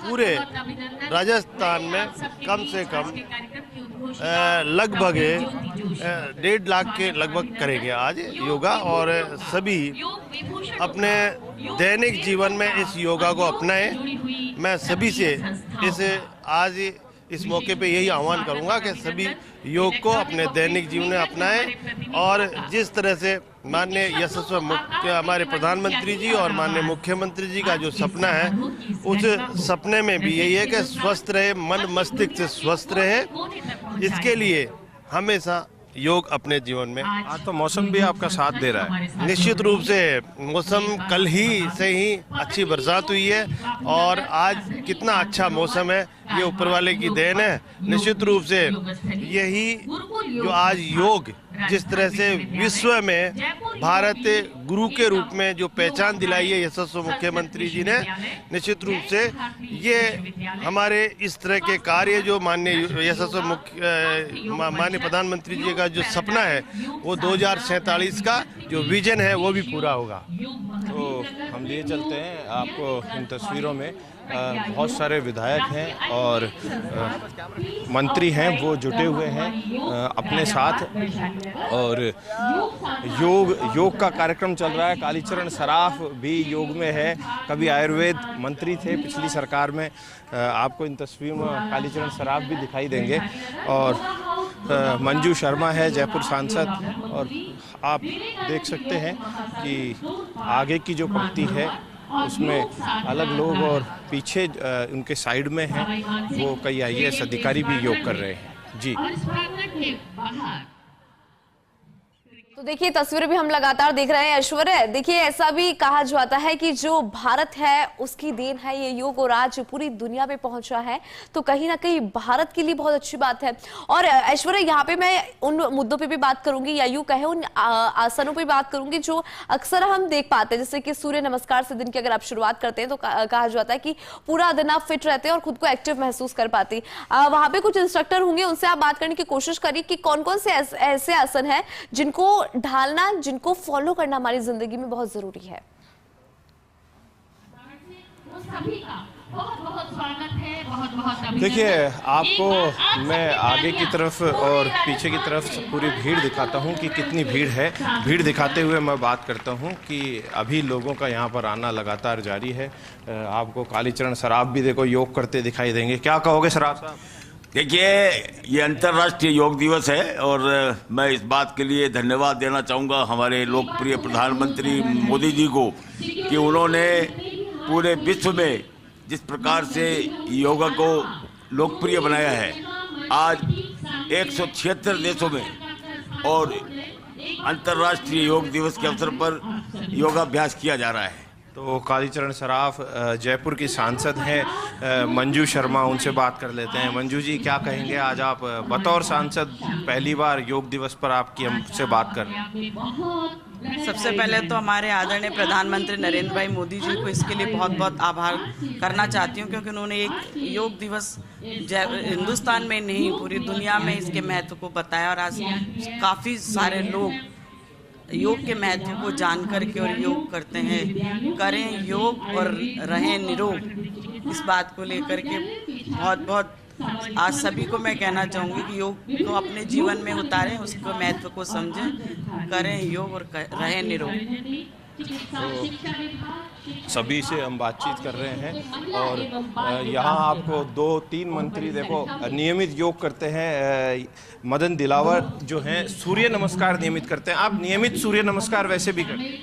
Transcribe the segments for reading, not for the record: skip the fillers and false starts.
पूरे राजस्थान में कम से कम लगभग 1.5 लाख के लगभग करेंगे आज योगा। और सभी अपने दैनिक जीवन में इस योगा को अपनाएं। मैं सभी से आज इस मौके पे यही आह्वान करूंगा कि सभी योग को अपने दैनिक जीवन में अपनाएं। और जिस तरह से माननीय यशस्वी हमारे प्रधानमंत्री जी और माननीय मुख्यमंत्री जी का जो सपना है, उस सपने में भी यही है कि स्वस्थ रहे, मन मस्तिष्क से स्वस्थ रहे। इसके लिए हमेशा योग अपने जीवन में। आज तो मौसम भी आपका साथ दे रहा है। निश्चित रूप से मौसम कल ही से ही अच्छी बरसात हुई है और आज कितना अच्छा मौसम है, ये ऊपर वाले की देन है। निश्चित रूप से यही जो आज योग जिस तरह से विश्व में भारत गुरु के रूप में जो पहचान दिलाई है यशस्वी मुख्यमंत्री जी ने, निश्चित रूप से ये हमारे इस तरह के कार्य जो माननीय यशस्वी माननीय प्रधानमंत्री जी का जो सपना है, वो 2047 का जो विजन है वो भी पूरा होगा। तो हम लिए चलते हैं आपको इन तस्वीरों में बहुत सारे विधायक हैं और मंत्री हैं, वो जुटे हुए हैं अपने साथ। और योग का कार्यक्रम चल रहा है। कालीचरण सराफ भी योग में है, कभी आयुर्वेद मंत्री थे पिछली सरकार में। आपको इन तस्वीरों में कालीचरण सराफ भी दिखाई देंगे। और मंजू शर्मा है जयपुर सांसद। और आप देख सकते हैं कि आगे की जो पंक्ति है उसमें अलग लोग और पीछे उनके साइड में हैं वो कई IAS अधिकारी भी योग कर रहे हैं। जी तो देखिए तस्वीरें भी हम लगातार देख रहे हैं। ऐश्वर्या, देखिए ऐसा भी कहा जाता है कि जो भारत है उसकी देन है ये योग, और आज पूरी दुनिया में पहुंचा है, तो कहीं ना कहीं भारत के लिए बहुत अच्छी बात है। और ऐश्वर्या, यहाँ पे मैं उन मुद्दों पे भी बात करूंगी या यूं कहे उन आसनों पे बात करूंगी जो अक्सर हम देख पाते हैं, जैसे कि सूर्य नमस्कार से दिन की अगर आप शुरुआत करते हैं तो कहा जाता है कि पूरा दिन आप फिट रहते हैं और खुद को एक्टिव महसूस कर पाते हैं। वहां पे कुछ इंस्ट्रक्टर होंगे, उनसे आप बात करने की कोशिश करिए कि कौन कौन से ऐसे आसन है जिनको ढालना, जिनको फॉलो करना हमारी जिंदगी में बहुत जरूरी है। देखिए, आपको मैं आगे की तरफ और पीछे की तरफ पूरी भीड़ दिखाता हूं कि कितनी भीड़ है। भीड़ दिखाते हुए मैं बात करता हूं कि अभी लोगों का यहां पर आना लगातार जारी है। आपको कालीचरण सराफ भी देखो योग करते दिखाई देंगे। क्या कहोगे सराफ साहब? देखिए, ये अंतर्राष्ट्रीय योग दिवस है और मैं इस बात के लिए धन्यवाद देना चाहूँगा हमारे लोकप्रिय प्रधानमंत्री मोदी जी को कि उन्होंने पूरे विश्व में जिस प्रकार से योगा को लोकप्रिय बनाया है। आज 176 देशों में और अंतर्राष्ट्रीय योग दिवस के अवसर पर योगाभ्यास किया जा रहा है। तो कालीचरण सराफ जयपुर की सांसद हैं मंजू शर्मा, उनसे बात कर लेते हैं। मंजू जी, क्या कहेंगे? आज आप बतौर सांसद पहली बार योग दिवस पर आपकी हमसे बात कर रहे हैं। सबसे पहले तो हमारे आदरणीय प्रधानमंत्री नरेंद्र भाई मोदी जी को इसके लिए बहुत बहुत आभार करना चाहती हूँ, क्योंकि उन्होंने एक योग दिवस हिंदुस्तान में नहीं पूरी दुनिया में इसके महत्व को बताया। और आज काफ़ी सारे लोग योग के महत्व को जान करके और योग करते हैं। करें योग और रहें निरोग, इस बात को लेकर के बहुत बहुत आज सभी को मैं कहना चाहूँगी कि योग को अपने जीवन में उतारें, उसको महत्व को समझें, करें योग और रहें निरोग। तो सभी से हम बातचीत कर रहे हैं और यहाँ आपको 2-3 मंत्री देखो नियमित योग करते हैं। मदन दिलावर जो हैं सूर्य नमस्कार नियमित करते हैं। आप नियमित सूर्य नमस्कार वैसे भी करते हैं?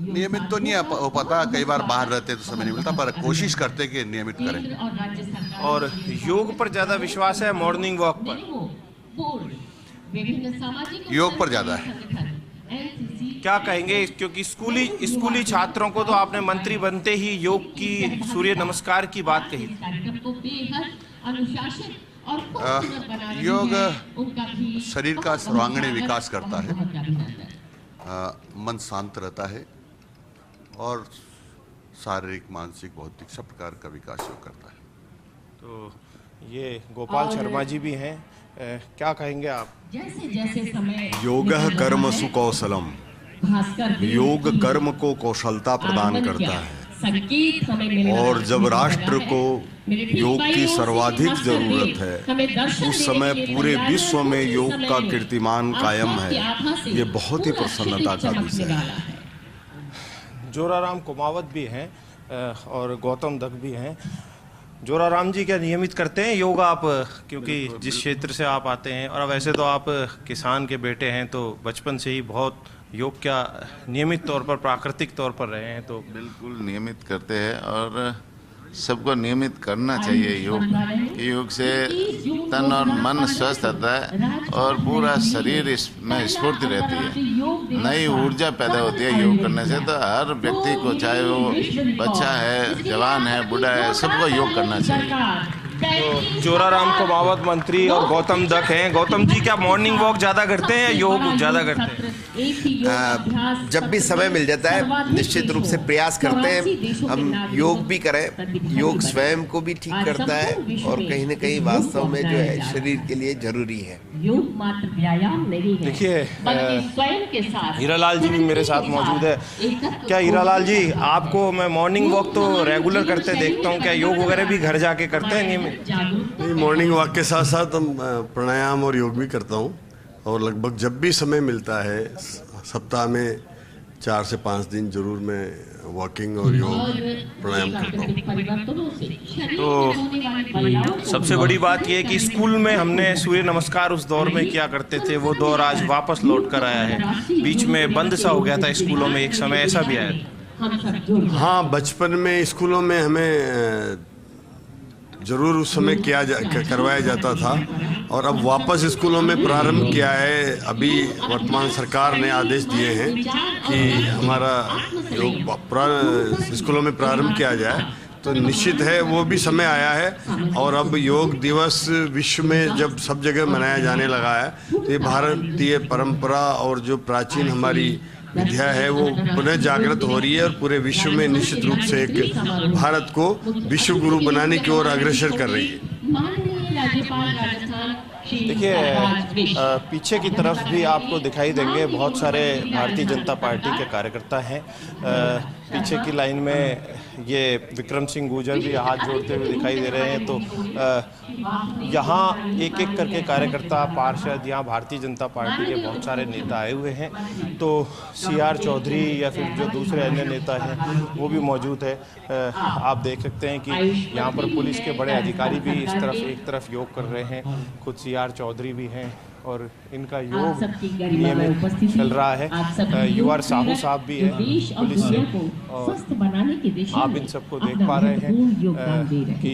नियमित तो नहीं हो पाता, कई बार बाहर रहते तो समय नहीं मिलता, पर कोशिश करते कि नियमित करें। और योग पर ज़्यादा विश्वास है मॉर्निंग वॉक पर? योग पर ज़्यादा है। क्या कहेंगे, क्योंकि स्कूली छात्रों को तो आपने मंत्री बनते ही योग की सूर्य नमस्कार की बात कही थी। योग शरीर का सर्वांगीण विकास करता है, मन शांत रहता है और शारीरिक, मानसिक, भौतिक सब प्रकार का विकास योग करता है। तो ये गोपाल शर्मा जी भी हैं, क्या कहेंगे आप? योगः कर्मसु कौशलम, योग कर्म को कौशलता प्रदान करता है। संगीत हमें मिल रहा है। और जब राष्ट्र को योग की सर्वाधिक जरूरत है, उस समय पूरे विश्व में योग का कीर्तिमान कायम है। ये बहुत ही प्रसन्नता का विषय है। जोराराम कुमावत भी हैं और गौतम दत्त भी हैं। जोराराम जी क्या नियमित करते हैं योग आप, क्योंकि जिस क्षेत्र से आप आते हैं, और वैसे तो आप किसान के बेटे हैं, तो बचपन से ही बहुत योग क्या नियमित तौर पर, प्राकृतिक तौर पर रहे हैं, तो बिल्कुल नियमित करते हैं और सबको नियमित करना चाहिए योग। योग से तन और मन स्वस्थ रहता है और पूरा शरीर इसमें स्फूर्ति रहती है, नई ऊर्जा पैदा होती है योग करने से। तो हर व्यक्ति को, चाहे वो बच्चा है, जवान है, बूढ़ा है, सबको योग करना चाहिए। तो जोराराम कुमावत मंत्री और गौतम दत्त हैं। गौतम जी क्या मॉर्निंग वॉक ज़्यादा करते हैं या योग ज़्यादा करते हैं? जब भी समय मिल जाता है निश्चित रूप से प्रयास करते हैं हम योग भी करें। योग स्वयं को भी ठीक करता है और कहीं ना कहीं वास्तव में जो है शरीर के लिए जरूरी है। योग मात्र व्यायाम नहीं है, देखिए स्वयं के साथ। हीरालाल जी भी मेरे साथ मौजूद है। क्या हीरालाल जी, आपको मैं मॉर्निंग वॉक तो रेगुलर करते देखता हूँ, क्या योग वगैरह भी घर जाके करते हैं नियमित? नहीं, मॉर्निंग वॉक के साथ साथ हम प्राणायाम और योग भी करता हूँ, और लगभग जब भी समय मिलता है सप्ताह में 4 से 5 दिन जरूर मैं वॉकिंग और योग प्राणायाम करता हूँ। तो सबसे बड़ी बात यह है कि स्कूल में हमने सूर्य नमस्कार उस दौर में किया करते थे, वो दौर आज वापस लौट कर आया है। बीच में बंद सा हो गया था स्कूलों में, एक समय ऐसा भी आया था। हाँ, बचपन में स्कूलों में हमें जरूर उस समय करवाया जाता था, और अब वापस स्कूलों में प्रारंभ किया है। अभी वर्तमान सरकार ने आदेश दिए हैं कि हमारा योग स्कूलों में प्रारंभ किया जाए, तो निश्चित है वो भी समय आया है। और अब योग दिवस विश्व में जब सब जगह मनाया जाने लगा है, तो ये भारतीय परंपरा और जो प्राचीन हमारी विद्या है वो पुनः जागृत हो रही है, और पूरे विश्व में निश्चित रूप से एक भारत को विश्व गुरु बनाने की ओर अग्रसर कर रही है। देखिए पीछे की तरफ भी आपको दिखाई देंगे बहुत सारे भारतीय जनता पार्टी के कार्यकर्ता हैं। पीछे की लाइन में ये विक्रम सिंह गुर्जर भी हाथ जोड़ते हुए दिखाई दे रहे हैं। तो यहाँ एक एक करके कार्यकर्ता, पार्षद, यहाँ भारतीय जनता पार्टी के बहुत सारे नेता आए हुए हैं। तो CR चौधरी या फिर जो दूसरे अन्य नेता हैं वो भी मौजूद है। आप देख सकते हैं कि यहाँ पर पुलिस के बड़े अधिकारी भी इस तरफ एक तरफ योग कर रहे हैं। खुद CR चौधरी भी हैं और इनका योग नियमित चल रहा है। UR साहू साहब भी हैं पुलिस से, और आप इन सबको देख पा रहे हैं कि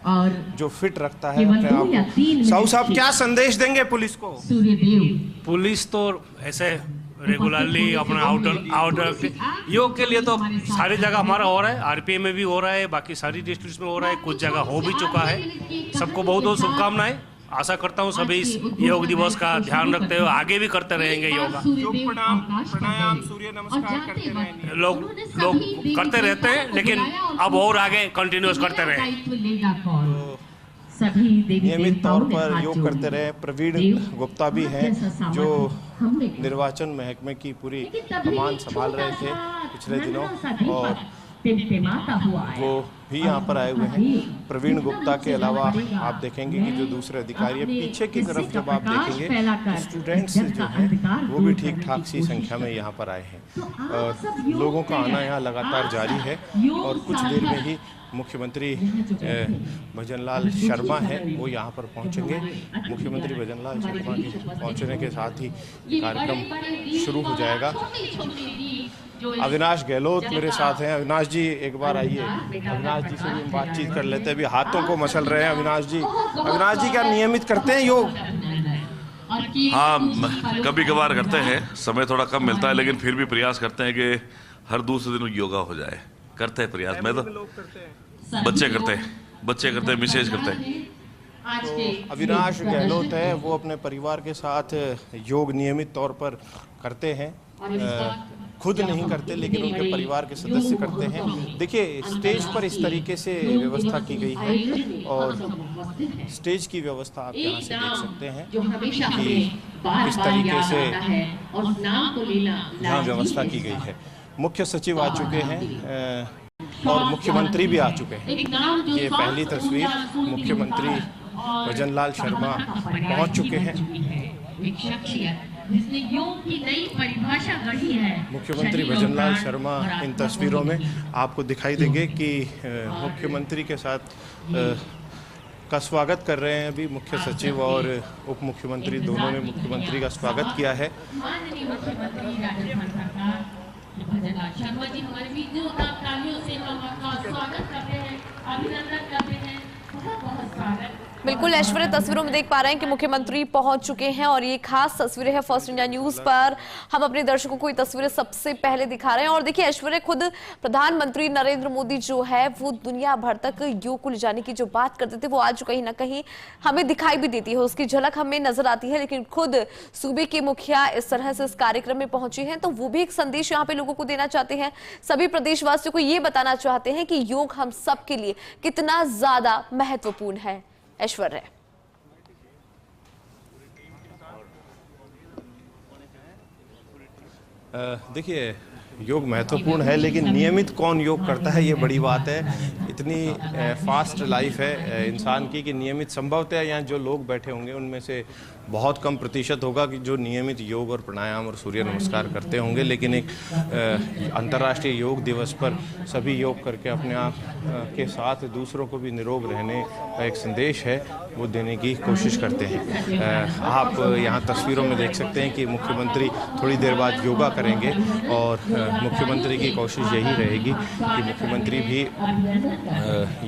और जो फिट रखता है अपने आप को। साहू साहब क्या संदेश देंगे पुलिस को? पुलिस तो ऐसे रेगुलरली अपना आउटर योग के लिए तो सारी जगह हमारा हो रहा है, RPA में भी हो रहा है, बाकी सारी डिस्ट्रिक्ट में हो रहा है, कुछ जगह हो भी चुका है। सबको बहुत बहुत शुभकामनाएं। आशा करता हूँ सभी इस योग दिवस का ध्यान रखते हुए आगे भी करते रहेंगे योगा। प्राणायाम, सूर्य नमस्कार करते रहेंगे। लोग करते रहते हैं, लेकिन अब और आगे कंटिन्यूस करते रहे। नियमित तौर पर योग करते रहे। प्रवीण गुप्ता भी हैं जो निर्वाचन महकमे की पूरी कमान संभाल रहे थे पिछले दिनों, और वो भी यहाँ पर आए हुए हैं। प्रवीण गुप्ता के अलावा आप देखेंगे कि जो दूसरे अधिकारी हैं, पीछे की तरफ जब आप देखेंगे स्टूडेंट्स जो हैं वो भी ठीक ठाक सी संख्या में यहाँ पर आए हैं। और लोगों का आना यहाँ लगातार जारी है, और कुछ देर में ही मुख्यमंत्री भजनलाल शर्मा हैं वो यहाँ पर पहुँचेंगे। मुख्यमंत्री भजनलाल शर्मा के पहुँचने के साथ ही कार्यक्रम शुरू हो जाएगा। अविनाश गहलोत मेरे साथ हैं। अविनाश जी एक बार आइए, अविनाश जी से भी बातचीत कर लेते हैं। अभी हाथों को मसल रहे हैं अविनाश जी। अविनाश जी क्या नियमित करते हैं योग? हाँ, कभी कभार करते हैं, समय थोड़ा कम मिलता है, लेकिन फिर भी प्रयास करते हैं कि हर दूसरे दिन योगा हो जाए। करते हैं प्रयास। मैं तो बच्चे करते हैं, मिसेज करते हैं। तो अविनाश गहलोत है, वो अपने परिवार के साथ योग नियमित तौर पर करते हैं। खुद नहीं करते लेकिन उनके परिवार के सदस्य करते हैं। देखिए स्टेज पर इस तरीके से व्यवस्था की गई है, और स्टेज की व्यवस्था आप यहाँ से देख सकते हैं कि किस तरीके से यहाँ व्यवस्था की गई है। मुख्य सचिव आ चुके हैं और मुख्यमंत्री भी आ चुके हैं। ये पहली तस्वीर, मुख्यमंत्री भजन लाल शर्मा पहुंच चुके हैं। जिसने योग की नई परिभाषा गढ़ी है। मुख्यमंत्री भजन लाल शर्मा इन तस्वीरों में आपको दिखाई देंगे कि मुख्यमंत्री के साथ का स्वागत कर रहे हैं अभी मुख्य सचिव और उप मुख्यमंत्री, दोनों ने मुख्यमंत्री का स्वागत किया है। माननीय मुख्यमंत्री राजस्थान सरकार भजन लाल शर्मा जी हमारे बीच जो तालियों से हम आपका स्वागत करते हैं, अभिनंदन करते हैं, बहुत बहुत स्वागत। बिल्कुल ऐश्वर्य, तस्वीरों में देख पा रहे हैं कि मुख्यमंत्री पहुंच चुके हैं और ये खास तस्वीरें हैं फर्स्ट इंडिया न्यूज पर। हम अपने दर्शकों को ये तस्वीरें सबसे पहले दिखा रहे हैं और देखिए ऐश्वर्य, खुद प्रधानमंत्री नरेंद्र मोदी जो है वो दुनिया भर तक योग को ले जाने की जो बात करते थे वो आज कहीं ना कहीं हमें दिखाई भी देती है, उसकी झलक हमें नजर आती है। लेकिन खुद सूबे के मुखिया इस तरह से इस कार्यक्रम में पहुंचे हैं तो वो भी एक संदेश यहाँ पे लोगों को देना चाहते हैं, सभी प्रदेशवासियों को ये बताना चाहते हैं कि योग हम सब के लिए कितना ज्यादा महत्वपूर्ण है। ऐश्वर्य, देखिए योग महत्वपूर्ण है लेकिन नियमित कौन योग करता है ये बड़ी बात है। इतनी फास्ट लाइफ है इंसान की कि नियमित संभवतः यहाँ जो लोग बैठे होंगे उनमें से बहुत कम प्रतिशत होगा कि जो नियमित योग और प्राणायाम और सूर्य नमस्कार करते होंगे। लेकिन एक अंतर्राष्ट्रीय योग दिवस पर सभी योग करके अपने आप के साथ दूसरों को भी निरोग रहने का एक संदेश है वो देने की कोशिश करते हैं। आप यहाँ तस्वीरों में देख सकते हैं कि मुख्यमंत्री थोड़ी देर बाद योगा करेंगे और मुख्यमंत्री की कोशिश यही रहेगी कि मुख्यमंत्री भी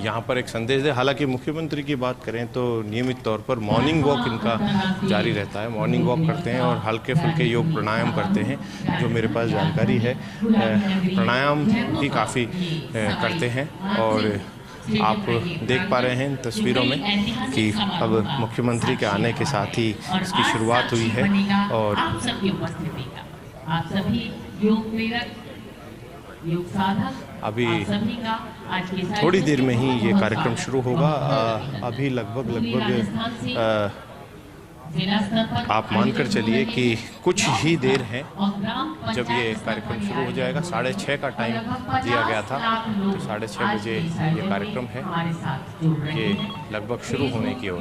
यहाँ पर एक संदेश दे। हालांकि मुख्यमंत्री की बात करें तो नियमित तौर पर मॉर्निंग वॉक इनका जारी रहता है, मॉर्निंग वॉक करते हैं और हल्के फुल्के योग प्राणायाम करते हैं। जो मेरे पास जानकारी है प्राणायाम भी काफ़ी करते हैं और आप देख पा रहे हैं इन तस्वीरों में कि अब मुख्यमंत्री के आने के साथ ही इसकी शुरुआत हुई है और आप सभी योग प्रेरक, योग साधक, अभी थोड़ी देर में ही ये कार्यक्रम शुरू होगा। अभी लगभग आप मानकर चलिए कि कुछ ही देर है जब ये कार्यक्रम शुरू हो जाएगा। 6:30 का टाइम दिया गया था तो 6:30 बजे ये कार्यक्रम है, ये लगभग शुरू होने की ओर।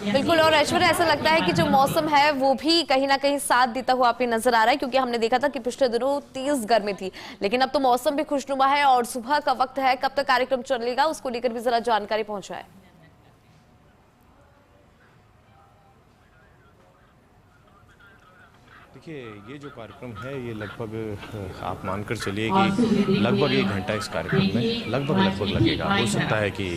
बिल्कुल, और ऐश्वर्या ऐसा लगता है कि जो मौसम है वो भी कहीं ना कहीं साथ देता हुआ आप नजर आ रहा है, क्योंकि हमने देखा था कि पिछले दिनों तेज गर्मी थी लेकिन अब तो मौसम भी खुशनुमा है और सुबह का वक्त है। कब तक कार्यक्रम चलेगा उसको लेकर भी जरा जानकारी पहुंचाए। देखिए ये जो कार्यक्रम है ये लगभग आप मानकर चलिए कि लगभग 1 घंटा इस कार्यक्रम में लगभग लगेगा। हो सकता है कि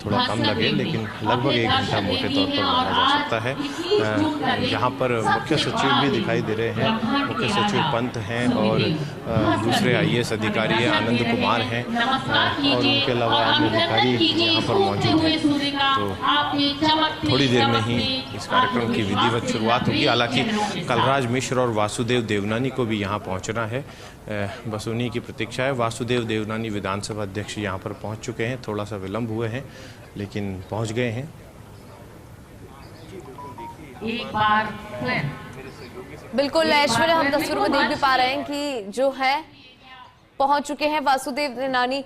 थोड़ा कम लगे लेकिन लगभग 1 घंटा मोटे तौर पर माना जा सकता है। यहाँ पर मुख्य सचिव भी दिखाई दे रहे हैं, मुख्य सचिव पंत हैं और दूसरे IAS अधिकारी हैं, आनंद कुमार हैं और उनके अलावा अन्य अधिकारी यहाँ पर मौजूद हैं। तो थोड़ी देर में ही इस कार्यक्रम की विधिवत शुरुआत होगी। हालांकि कलराज मिश्र और वासुदेव देवनानी को भी यहाँ पहुँचना है, बस उन्हीं की प्रतीक्षा है। वासुदेव देवनानी विधानसभा अध्यक्ष यहाँ पर पहुँच चुके हैं, थोड़ा सा विलंब हुए हैं लेकिन पहुँच गए हैं। एक बार बिल्कुल ऐश्वर्या, हम तस्वीरों में देख भी पा रहे हैं कि जो है पहुंच चुके हैं वासुदेव देवनानी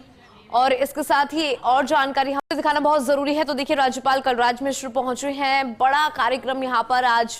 और इसके साथ ही और जानकारी हमें दिखाना बहुत जरूरी है। तो देखिए राज्यपाल कलराज मिश्र पहुंचे हैं, बड़ा कार्यक्रम यहाँ पर आज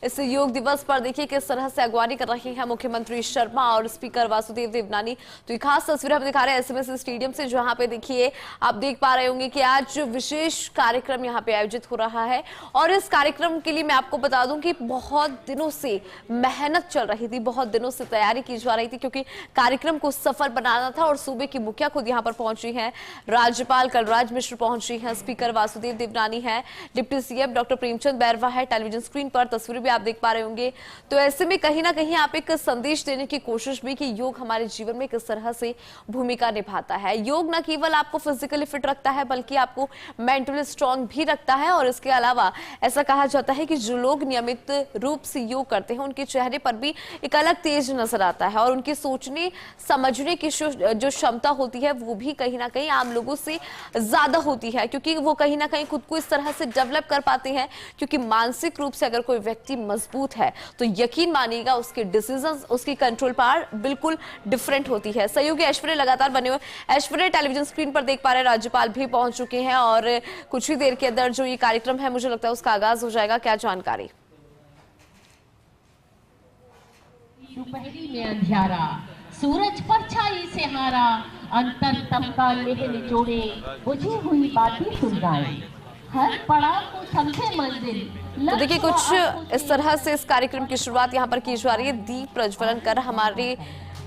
इस योग दिवस पर देखिए किस तरह से अगवानी कर रहे हैं मुख्यमंत्री शर्मा और स्पीकर वासुदेव देवनानी। तो ये खास तस्वीर हम दिखा रहे हैं SMS स्टेडियम से, जहां पे देखिए आप देख पा रहे होंगे कि आज विशेष कार्यक्रम यहाँ पे आयोजित हो रहा है और इस कार्यक्रम के लिए मैं आपको बता दूं कि बहुत दिनों से मेहनत चल रही थी, बहुत दिनों से तैयारी की जा रही थी क्योंकि कार्यक्रम को सफल बनाना था और सूबे की मुखिया खुद यहाँ पर पहुंची है, राज्यपाल कलराज मिश्र पहुंची हैं, स्पीकर वासुदेव देवनानी है, deputy CM doctor Premchand Bairwa है। टेलीविजन स्क्रीन पर तस्वीरें भी आप देख पा रहे होंगे। तो ऐसे में कहीं ना कहीं आप एक संदेश देने की कोशिश भी कि योग हमारे जीवन में किस तरह से भूमिका निभाता है। योग न केवल आपको फिजिकली फिट रखता है बल्कि आपको मेंटली स्ट्रांग भी रखता है और इसके अलावा ऐसा कहा जाता है कि जो लोग नियमित रूप से योग करते हैं उनके चेहरे पर भी एक अलग तेज नजर आता है और उनकी सोचने समझने की जो क्षमता होती है वो भी कहीं ना कहीं आम लोगों से ज्यादा होती है, क्योंकि वो कहीं ना कहीं खुद को इस तरह से डेवलप कर पाते हैं, क्योंकि मानसिक रूप से अगर कोई व्यक्ति मजबूत है तो यकीन मानिएगा उसके डिसीजंस, उसकी कंट्रोल पावर बिल्कुल डिफरेंट होती है। सहयोगी ऐश्वर्य लगातार बने हुए। ऐश्वर्य, टेलीविजन स्क्रीन पर देख पा रहे राज्यपाल भी पहुंच चुके हैं और कुछ ही देर के अंदर जो ये कार्यक्रम है मुझे लगता है उसका आगाज हो जाएगा, क्या जानकारी? दोपहरी में अंधियारा, सूरज परछाई से हारा, अंतर तम का लेह निचोड़े, बुझी हुई बातें सुलगाए, हर पड़ाव को समझे मंजिल। तो देखिए कुछ इस तरह से इस कार्यक्रम की शुरुआत यहाँ पर की जा रही है। दीप प्रज्वलन कर हमारे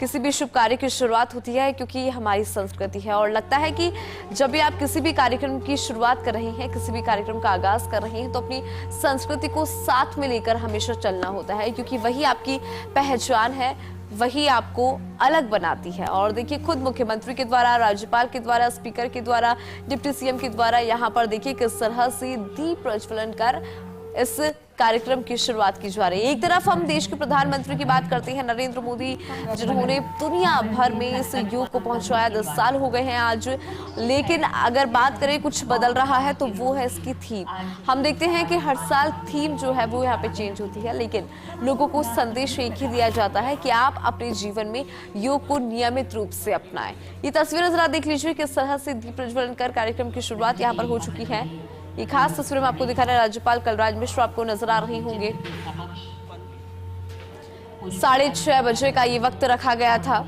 किसी भी शुभ कार्य की शुरुआत होती है, क्योंकि ये हमारी संस्कृति है और लगता है कि जब भी आप किसी भी कार्यक्रम की शुरुआत कर रहे हैं, किसी भी कार्यक्रम का आगाज कर रहे हैं, तो अपनी संस्कृति को साथ में लेकर हमेशा चलना होता है, क्योंकि वही आपकी पहचान है, वही आपको अलग बनाती है। और देखिए खुद मुख्यमंत्री के द्वारा, राज्यपाल के द्वारा, स्पीकर के द्वारा, डिप्टी सीएम के द्वारा यहाँ पर देखिए किस तरह से दीप प्रज्वलन कर इस कार्यक्रम की शुरुआत की जा रही है। एक तरफ हम देश के प्रधानमंत्री की बात करते हैं, नरेंद्र मोदी, जिन्होंने दुनिया भर में इस योग को पहुंचाया। 10 साल हो गए हैं आज, लेकिन अगर बात करें कुछ बदल रहा है तो वो है इसकी थीम। हम देखते हैं कि हर साल थीम जो है वो यहाँ पे चेंज होती है, लेकिन लोगों को संदेश एक ही दिया जाता है कि आप अपने जीवन में योग को नियमित रूप से अपनाएं। ये तस्वीरें जरा देख लीजिए किस तरह से दीप प्रज्वलन कर कार्यक्रम की शुरुआत यहाँ पर हो चुकी है। ये खास तस्वीर में आपको दिखा रहे हैं राज्यपाल कलराज मिश्र आपको नजर आ रही होंगे। 6:30 बजे का ये वक्त रखा गया था।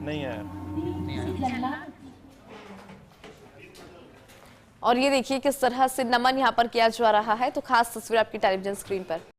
नहीं है। और ये देखिए किस तरह से नमन यहाँ पर किया जा रहा है। तो खास तस्वीर आपकी टेलीविजन स्क्रीन पर।